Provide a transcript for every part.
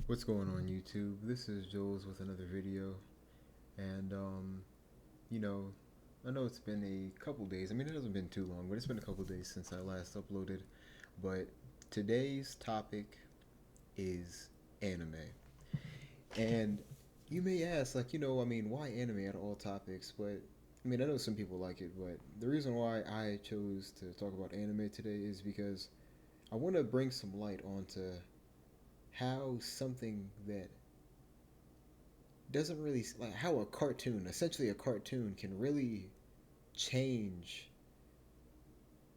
What's going on YouTube? This is Jules with another video. And you know, I know it's been a couple days. I mean, it hasn't been too long, but it's been a couple days since I last uploaded. But today's topic is anime. And you may ask, like, I mean, why anime out of all topics? But I mean, I know some people like it, but the reason why I chose to talk about anime today is because I want to bring some light onto how something that doesn't really like how a cartoon, essentially a cartoon, can really change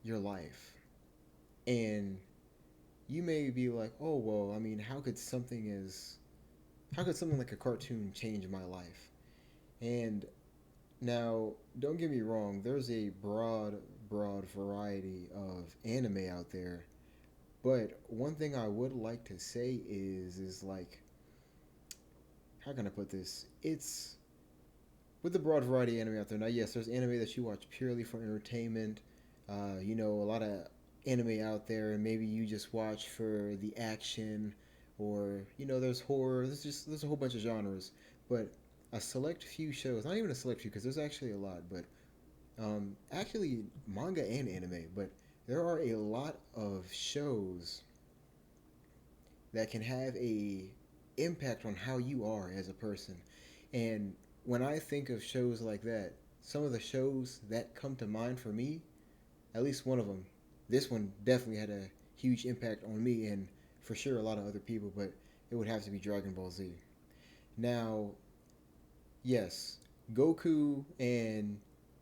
your life. And you may be like, oh well, I mean, how could something like a cartoon change my life? And now, don't get me wrong, there's a broad variety of anime out there. But one thing I would like to say is like, how can I put this? It's with the broad variety of anime out there. Now, yes, there's anime that you watch purely for entertainment. A lot of anime out there, and maybe you just watch for the action, or there's horror. There's a whole bunch of genres, but a select few shows. Not even a select few, because there's actually a lot. But actually, manga and anime. But there are a lot of shows that can have a impact on how you are as a person. And when I think of shows like that, some of the shows that come to mind for me, at least one of them, this one definitely had a huge impact on me and for sure a lot of other people, but it would have to be Dragon Ball Z. Now, yes, Goku and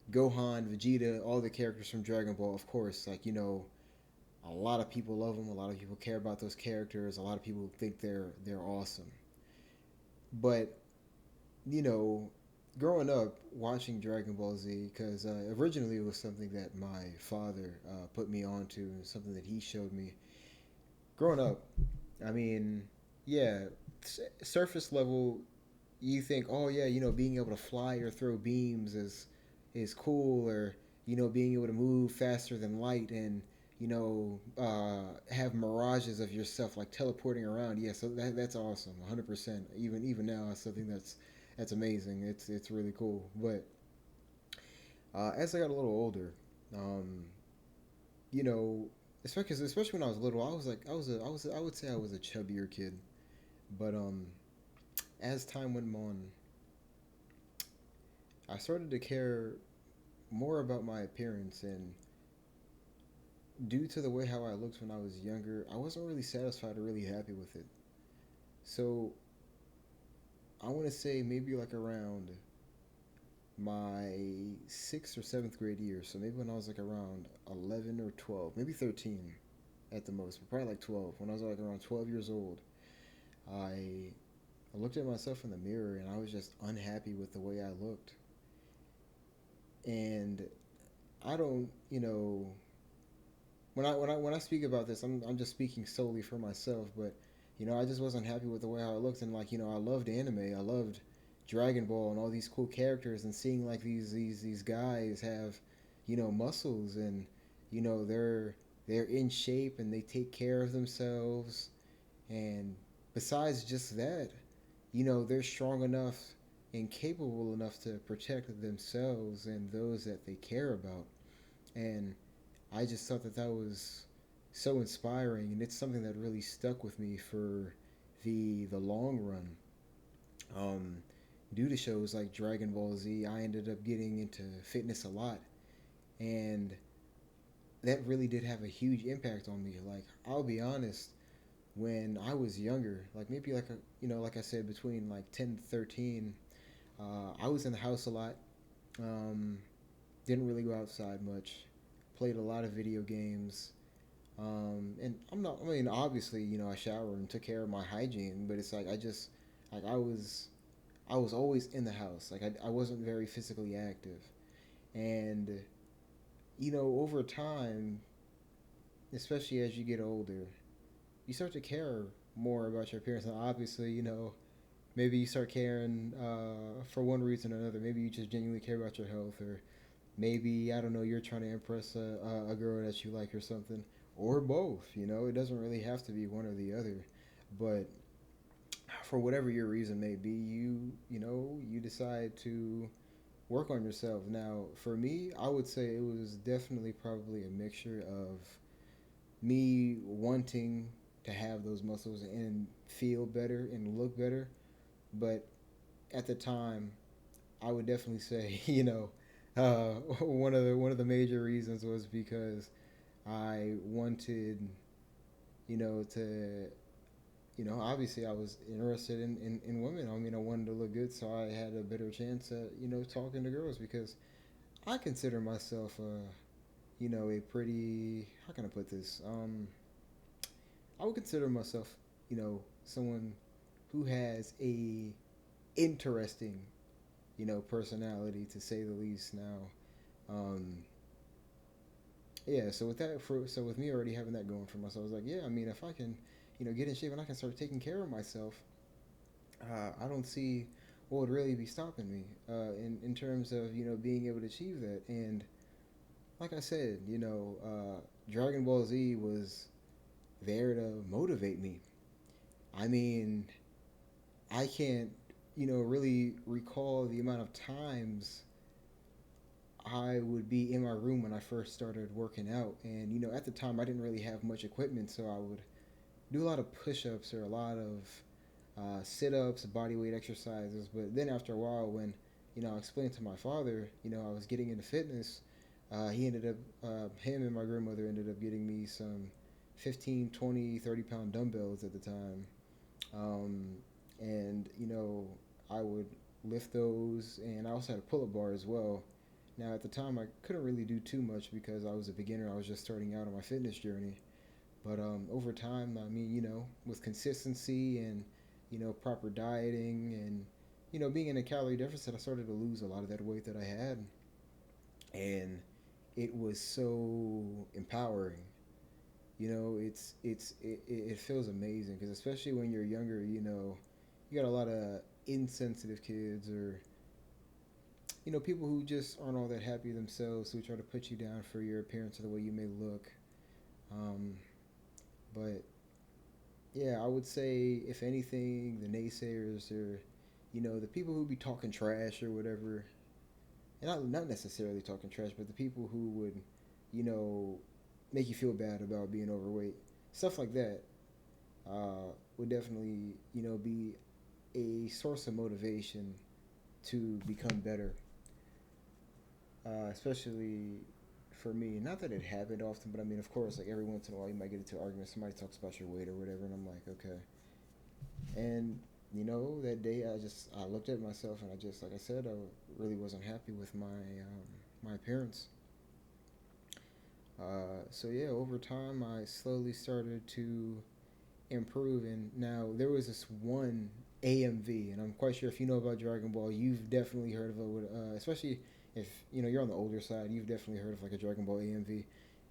Gohan, Vegeta, all the characters from Dragon Ball, of course, like, a lot of people love them. A lot of people care about those characters. A lot of people think they're awesome. But you know, growing up watching Dragon Ball Z, because originally it was something that my father put me onto, and something that he showed me. Growing up, I mean, yeah, surface level, you think, oh yeah, being able to fly or throw beams is cool, or being able to move faster than light, and have mirages of yourself like teleporting around. Yeah, so that's awesome, 100%. Even now, it's something that's amazing. It's really cool. But as I got a little older, um, you know, especially when I was little, I was like I would say I was a chubbier kid. But as time went on, I started to care more about my appearance, and due to the way how I looked when I was younger, I wasn't really satisfied or really happy with it. So I want to say maybe like around my sixth or seventh grade year. So maybe when I was like around 11 or 12, maybe 13 at the most, but probably like 12. When I was like around 12 years old, I I looked at myself in the mirror and I was just unhappy with the way I looked. And I don't, when I speak about this, I'm just speaking solely for myself, but I just wasn't happy with the way how it looked, and like I loved anime, I loved Dragon Ball and all these cool characters, and seeing like these guys have muscles, and they're in shape and they take care of themselves, and besides just that, they're strong enough and capable enough to protect themselves and those that they care about, and I just thought that that was so inspiring, and it's something that really stuck with me for the long run. Um, Due to shows like Dragon Ball Z, I ended up getting into fitness a lot, and that really did have a huge impact on me. Like, I'll be honest, when I was younger, like maybe like like I said, between like 10 to 13, I was in the house a lot. Um, didn't really go outside much. Played a lot of video games. And I'm not. I mean, obviously, I showered and took care of my hygiene, but it's like like I was always in the house. Like I wasn't very physically active, and over time, especially as you get older, you start to care more about your appearance. And obviously, maybe you start caring for one reason or another. Maybe you just genuinely care about your health, or maybe I don't know, you're trying to impress a girl that you like or something, or both. It doesn't really have to be one or the other. But for whatever your reason may be, you decide to work on yourself. Now, for me, I would say it was definitely probably a mixture of me wanting to have those muscles and feel better and look better, but at the time, I would definitely say, one of the major reasons was because I wanted, to, obviously I was interested in women. I mean, I wanted to look good, so I had a better chance at, talking to girls because I consider myself, a pretty, how can I put this? I would consider myself, someone who has a interesting, personality to say the least. Now, yeah. So with me already having that going for myself, I was like, yeah. I mean, if I can, get in shape and I can start taking care of myself, I don't see what would really be stopping me in terms of being able to achieve that. And like I said, Dragon Ball Z was there to motivate me. I mean, I can't, really recall the amount of times I would be in my room when I first started working out. And, at the time, I didn't really have much equipment, so I would do a lot of push ups or a lot of sit ups, body weight exercises. But then after a while, when, I explained to my father, I was getting into fitness, he ended up, him and my grandmother ended up getting me some 15, 20, 30 pound dumbbells at the time. Um, and, I would lift those, and I also had a pull up bar as well. Now, at the time, I couldn't really do too much because I was a beginner. I was just starting out on my fitness journey. But over time, I mean, with consistency and, proper dieting and, being in a calorie deficit, I started to lose a lot of that weight that I had. And it was so empowering. It feels amazing because especially when you're younger, you got a lot of insensitive kids or people who just aren't all that happy themselves who try to put you down for your appearance or the way you may look. Um, but yeah, I would say if anything, the naysayers or the people who be talking trash or whatever, and not necessarily talking trash, but the people who would you know make you feel bad about being overweight, stuff like that, would definitely be a source of motivation to become better, especially for me. Not that it happened often, but I mean, of course, like every once in a while, you might get into an argument. Somebody talks about your weight or whatever, and I'm like, okay. And that day, I looked at myself, and I just, like I said, I really wasn't happy with my appearance. So yeah, over time, I slowly started to improve. And now there was this one AMV, and I'm quite sure if you know about Dragon Ball, you've definitely heard of it. Especially if you're on the older side, you've definitely heard of like a Dragon Ball AMV.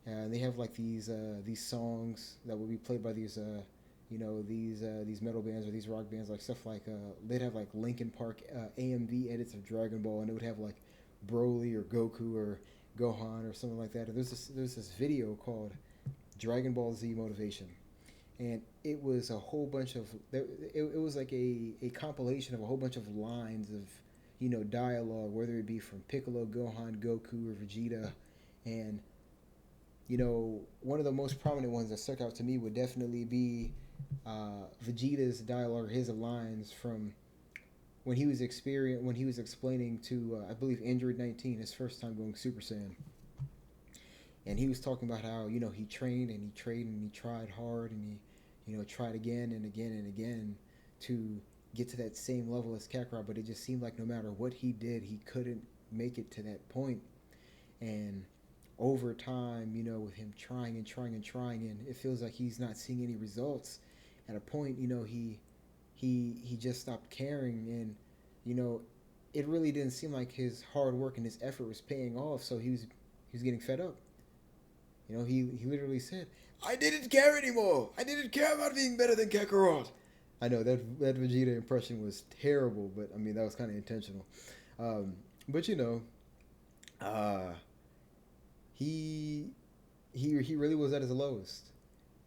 And they have like these songs that would be played by these metal bands or these rock bands, like stuff like they'd have like Linkin Park AMV edits of Dragon Ball, and it would have like Broly or Goku or Gohan or something like that. And there's this video called Dragon Ball Z Motivation, and it was a whole bunch of it was like a compilation of a whole bunch of lines of dialogue, whether it be from Piccolo, Gohan, Goku, or Vegeta. And one of the most prominent ones that stuck out to me would definitely be Vegeta's dialogue, his lines from when he was explaining to I believe Android 19, his first time going Super Saiyan. And he was talking about how he trained and he trained and he tried hard and he tried again and again and again to get to that same level as Kakarot, but it just seemed like no matter what he did, he couldn't make it to that point. And over time, with him trying and trying and trying, and it feels like he's not seeing any results. At a point, he just stopped caring, and you know, it really didn't seem like his hard work and his effort was paying off. So he was getting fed up. He literally said, "I didn't care anymore. I didn't care about being better than Kakarot." I know that Vegeta impression was terrible, but I mean that was kind of intentional. But uh, he he really was at his lowest,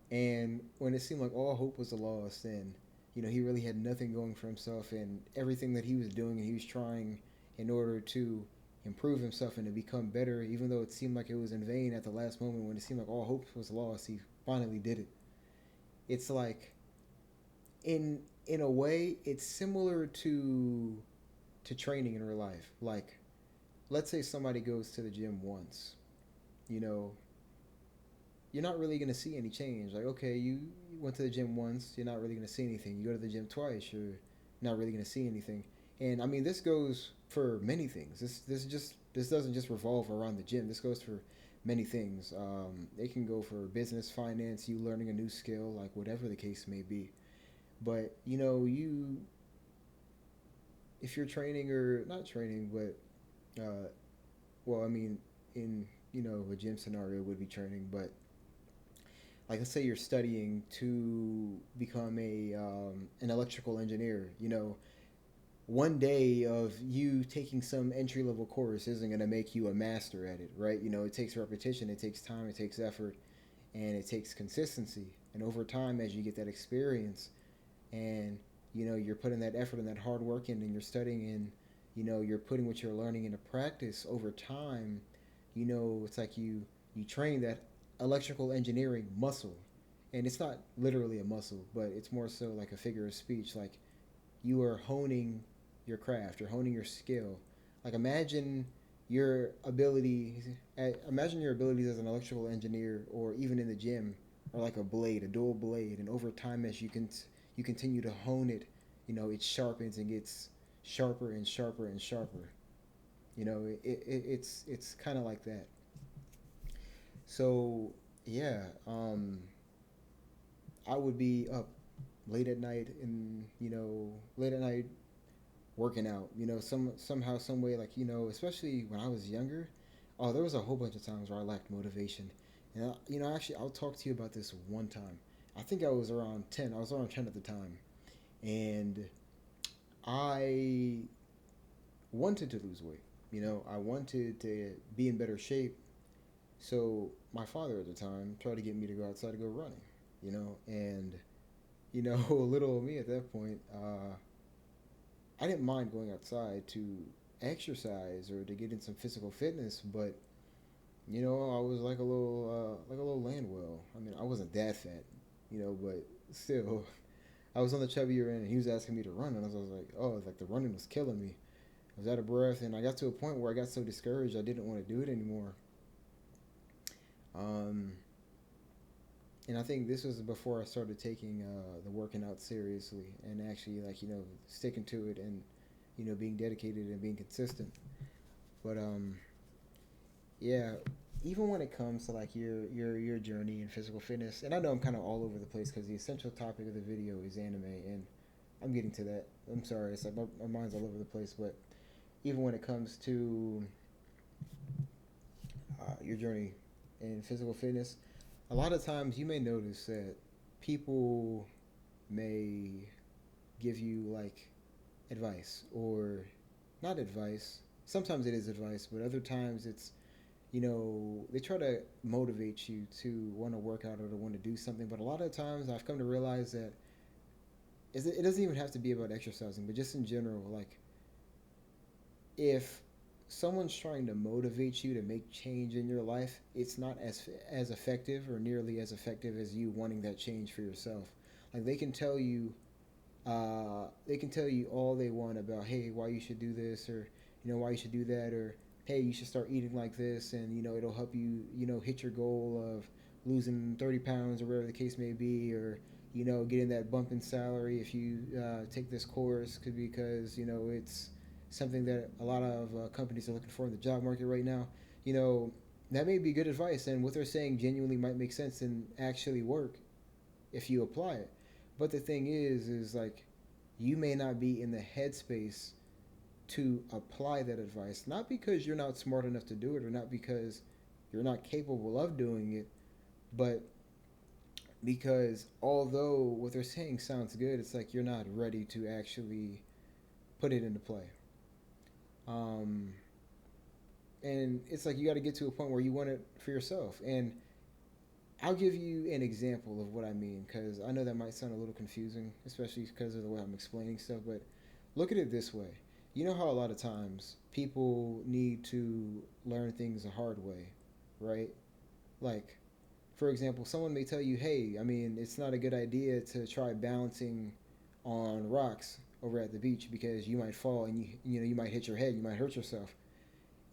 and when it seemed like all hope was lost, and he really had nothing going for himself, and everything that he was doing and he was trying in order to improve himself and to become better, even though it seemed like it was in vain at the last moment when it seemed like all hope was lost, he finally did it. It's like in a way, it's similar to training in real life. Like, let's say somebody goes to the gym once, you know, you're not really going to see any change. Like, okay, you went to the gym once, you're not really going to see anything. You go to the gym twice, you're not really going to see anything. And I mean, this goes for many things. This doesn't just revolve around the gym. This goes for many things. It can go for business, finance, you learning a new skill, like whatever the case may be. But if you're training or not training, but well, I mean, in a gym scenario would be training, but like let's say you're studying to become a an electrical engineer. One day of you taking some entry level course isn't going to make you a master at it, right? It takes repetition, it takes time, it takes effort, and it takes consistency. And over time, as you get that experience, and you're putting that effort and that hard work in, and you're studying, and you're putting what you're learning into practice over time. It's like you train that electrical engineering muscle, and it's not literally a muscle, but it's more so like a figure of speech. Like, you are honing your craft, you're honing your skill. Like, your ability imagine your abilities as an electrical engineer, or even in the gym, are like a blade, a dual blade, and over time, as you continue to hone it, it sharpens and gets sharper and sharper and sharper. It's kind of like that. So yeah, I would be up late at night, and late at night working out. Somehow, some way, like especially when I was younger. Oh, there was a whole bunch of times where I lacked motivation, and actually, I'll talk to you about this one time. I think I was around 10. I was around 10 at the time, and I wanted to lose weight. I wanted to be in better shape. So my father at the time tried to get me to go outside to go running. And little me at that point, I didn't mind going outside to exercise or to get in some physical fitness, but I was like a little land well. I mean, I wasn't that fat, but still, I was on the chubbier end, and he was asking me to run, and I was like, oh, like the running was killing me. I was out of breath, and I got to a point where I got so discouraged I didn't want to do it anymore. Um, and I think this was before I started taking the working out seriously, and actually, like, sticking to it, and being dedicated and being consistent. But yeah, even when it comes to like your journey in physical fitness, and I know I'm kind of all over the place because the essential topic of the video is anime, and I'm getting to that. I'm sorry, it's like my mind's all over the place. But even when it comes to your journey in physical fitness, a lot of times you may notice that people may give you like advice, or not advice. Sometimes it is advice, but other times it's they try to motivate you to want to work out or to want to do something. But a lot of times I've come to realize that it doesn't even have to be about exercising, but just in general, like, if someone's trying to motivate you to make change in your life, it's not as effective, or nearly as effective, as you wanting that change for yourself. Like, they can tell you all they want about, hey, why you should do this, or why you should do that, or hey, you should start eating like this, and it'll help you hit your goal of losing 30 pounds or whatever the case may be, or getting that bump in salary if you take this course, because it's something that a lot of companies are looking for in the job market right now. you know that may be good advice, and what they're saying genuinely might make sense and actually work if you apply it. But the thing is like, you may not be in the headspace to apply that advice, not because you're not smart enough to do it, or not because you're not capable of doing it, but because although what they're saying sounds good, it's like you're not ready to actually put it into play. Um, and it's like you got to get to a point where you want it for yourself. And I'll give you an example of what I mean because I know that might sound a little confusing, especially because of the way I'm explaining stuff. But look at it this way: you know how a lot of times people need to learn things the hard way, right? Like, for example, someone may tell you, "Hey, I mean, it's not a good idea to try balancing on rocks over at the beach because you might fall and you might hit your head, you might hurt yourself."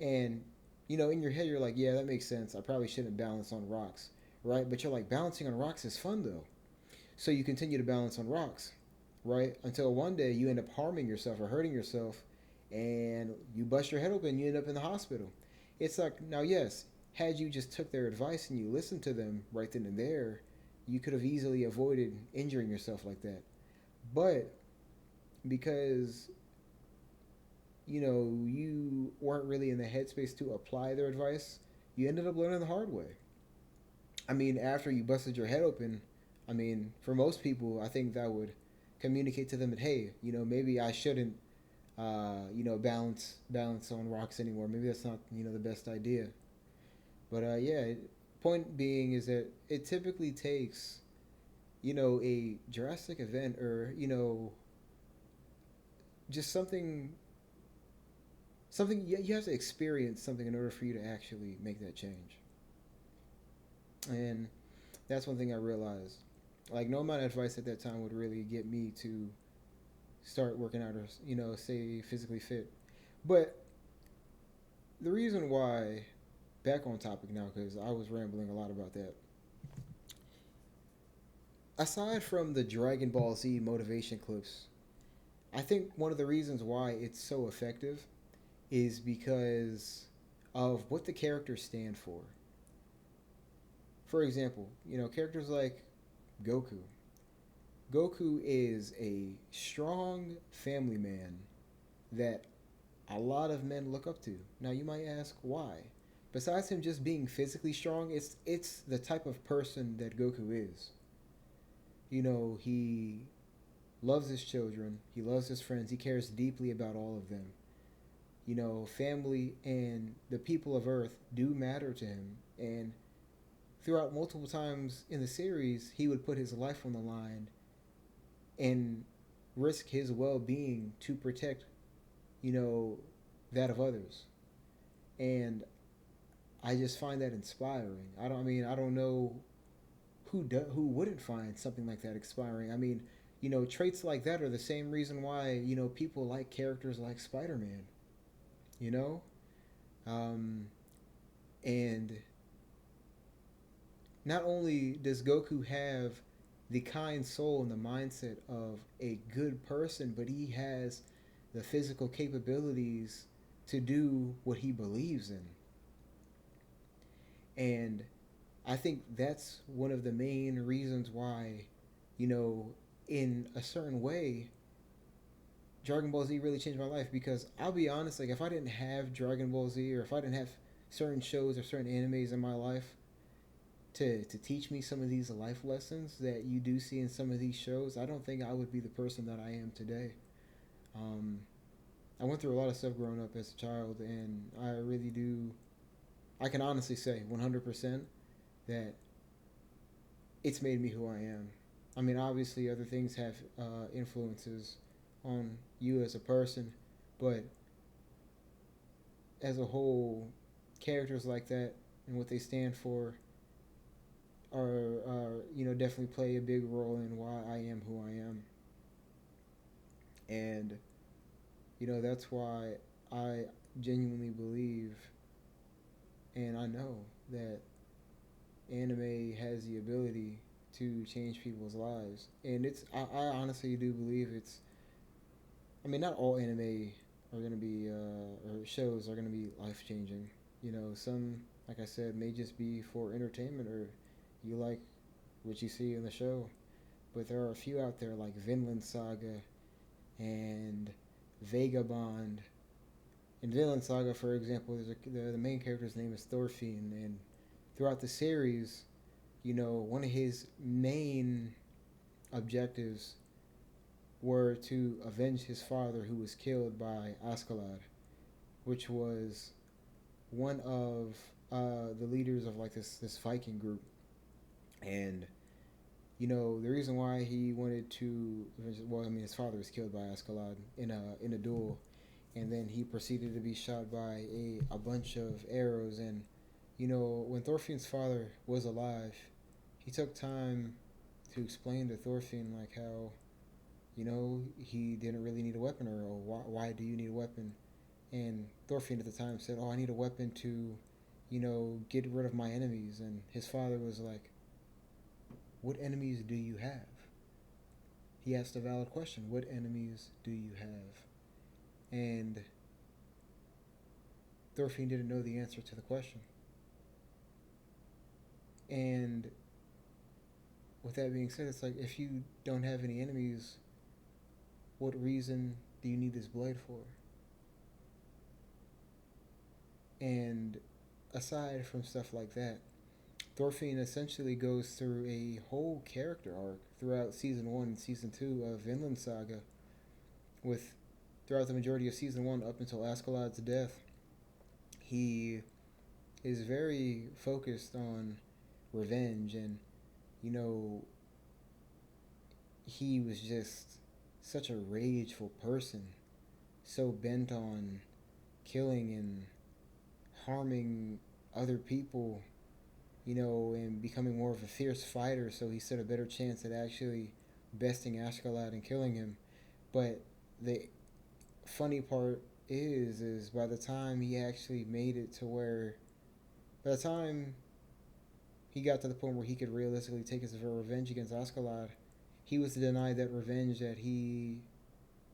And in your head you're like, "Yeah, that makes sense. I probably shouldn't balance on rocks." Right? But you're like, balancing on rocks is fun though. So you continue to balance on rocks, right? Until one day you end up harming yourself or hurting yourself and you bust your head open and you end up in the hospital. It's like, now, yes, had you just took their advice and you listened to them right then and there, you could have easily avoided injuring yourself like that. But because you weren't really in the headspace to apply their advice, you ended up learning the hard way. I mean, after you busted your head open, I mean, for most people, I think that would communicate to them that, hey, maybe I shouldn't, balance on rocks anymore. Maybe that's not the best idea. But yeah, point being is that it typically takes a drastic event or just something you have to experience something in order for you to actually make that change. And that's one thing I realized. Like, no amount of advice at that time would really get me to start working out or stay physically fit. But the reason why, back on topic now, because I was rambling a lot about that. Aside from the Dragon Ball Z motivation clips, I think one of the reasons why it's so effective is because of what the characters stand for. For example, characters like Goku. Goku is a strong family man that a lot of men look up to. Now you might ask why. Besides him just being physically strong, it's the type of person that Goku is. He loves his children, he loves his friends, he cares deeply about all of them. Family and the people of Earth do matter to him, and throughout multiple times in the series, he would put his life on the line and risk his well-being to protect, you know, that of others. And I just find that inspiring. I don't know who wouldn't find something like that inspiring. I mean, traits like that are the same reason why people like characters like Spider-Man. You know, um, and not only does Goku have the kind soul and the mindset of a good person, but he has the physical capabilities to do what he believes in. And I think that's one of the main reasons why, you know, in a certain way, Dragon Ball Z really changed my life because I'll be honest, like if I didn't have Dragon Ball Z or if I didn't have certain shows or certain animes in my life to teach me some of these life lessons that you do see in some of these shows, I don't think I would be the person that I am today. Um, I went through a lot of stuff growing up as a child, and I really do. I can honestly say 100% that it's made me who I am. I mean, obviously, other things have influences on you as a person, but as a whole, characters like that and what they stand for are definitely play a big role in why I am who I am, and that's why I genuinely believe and I know that anime has the ability to change people's lives, and I honestly do believe it's. I mean, not all anime are gonna be or shows are gonna be life changing. Some, like I said, may just be for entertainment or you like what you see in the show. But there are a few out there like Vinland Saga and Vagabond. In Vinland Saga, for example, the main character's name is Thorfinn, and throughout the series, one of his main objectives were to avenge his father who was killed by Askeladd, which was one of the leaders of like this Viking group. And the reason why he wanted to, well, I mean, his father was killed by Askeladd in a duel, and then he proceeded to be shot by a bunch of arrows. And when Thorfinn's father was alive, he took time to explain to Thorfinn like how he didn't really need a weapon, or why do you need a weapon? And Thorfinn at the time said, "Oh, I need a weapon to, get rid of my enemies." And his father was like, "What enemies do you have?" He asked a valid question. What enemies do you have? And Thorfinn didn't know the answer to the question. And with that being said, it's like, if you don't have any enemies, what reason do you need this blade for? And aside from stuff like that, Thorfinn essentially goes through a whole character arc throughout season 1 and season 2 of Vinland Saga, with throughout the majority of season 1 up until Askeladd's death. He is very focused on revenge, and you know he was just such a rageful person, so bent on killing and harming other people, and becoming more of a fierce fighter, so he stood a better chance at actually besting Ashgalad and killing him. But the funny part is by the time he actually made it to where, by the time he got to the point where he could realistically take his revenge against Ashgalad, he was denied that revenge that he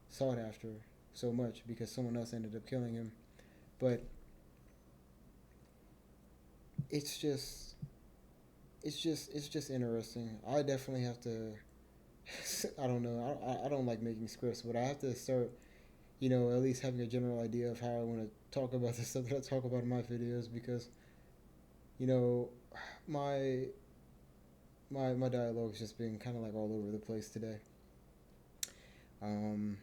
sought after so much because someone else ended up killing him. But it's just it's just interesting. I definitely have to. I don't know. I don't like making scripts, but I have to start, at least having a general idea of how I want to talk about the stuff that I talk about in my videos, because you know my my dialogue's just been kind of like all over the place today. Um,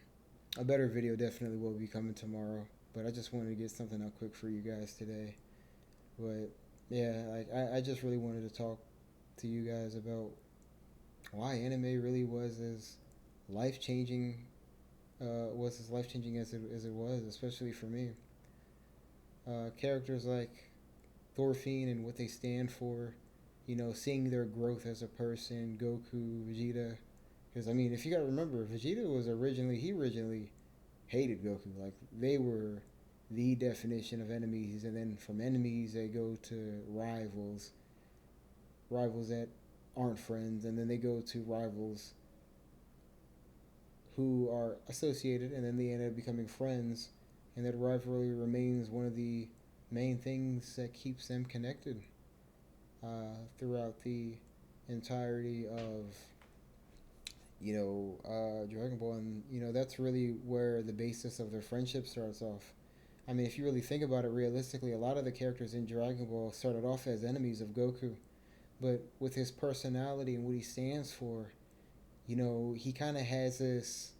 a better video definitely will be coming tomorrow, but I just wanted to get something out quick for you guys today. But yeah, like I just really wanted to talk to you guys about why anime really life changing was as life changing as it was, especially for me. Characters like Thorfinn and what they stand for, seeing their growth as a person, Goku, Vegeta. Because I mean, if you gotta remember, Vegeta was originally hated Goku. Like, they were the definition of enemies, and then from enemies they go to rivals that aren't friends, and then they go to rivals who are associated, and then they end up becoming friends, and that rivalry remains one of the main things that keeps them connected throughout the entirety of Dragon Ball, and that's really where the basis of their friendship starts off. I mean, if you really think about it realistically, a lot of the characters in Dragon Ball started off as enemies of Goku, but with his personality and what he stands for, he kind of has this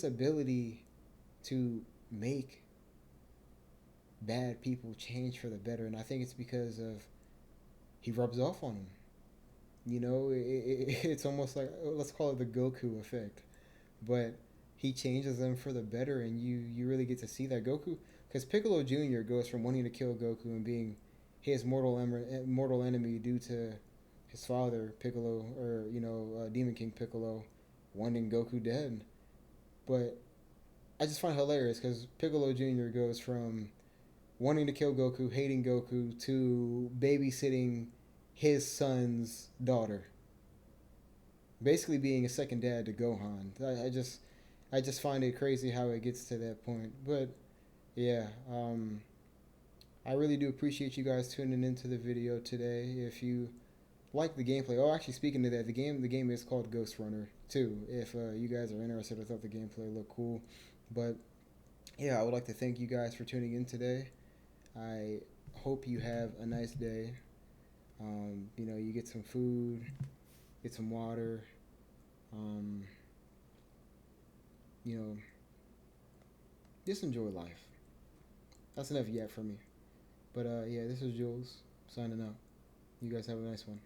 ability to make bad people change for the better, and I think it's because of he rubs off on them. It's almost like, let's call it the Goku effect, but he changes them for the better, and you really get to see that Goku, because Piccolo Jr. goes from wanting to kill Goku and being his mortal enemy due to his father Piccolo, or Demon King Piccolo, wanting Goku dead. But I just find it hilarious because Piccolo Jr. goes from wanting to kill Goku, hating Goku, to babysitting his son's daughter, basically being a second dad to Gohan. I just find it crazy how it gets to that point. But yeah, I really do appreciate you guys tuning into the video today. If you like the gameplay, oh, actually, speaking of that, the game is called Ghost Runner too. If you guys are interested, I thought the gameplay looked cool. But yeah, I would like to thank you guys for tuning in today. I hope you have a nice day. You get some food, get some water. Um, you know, just enjoy life. That's enough yet for me. But yeah, this is Jules signing out. You guys have a nice one.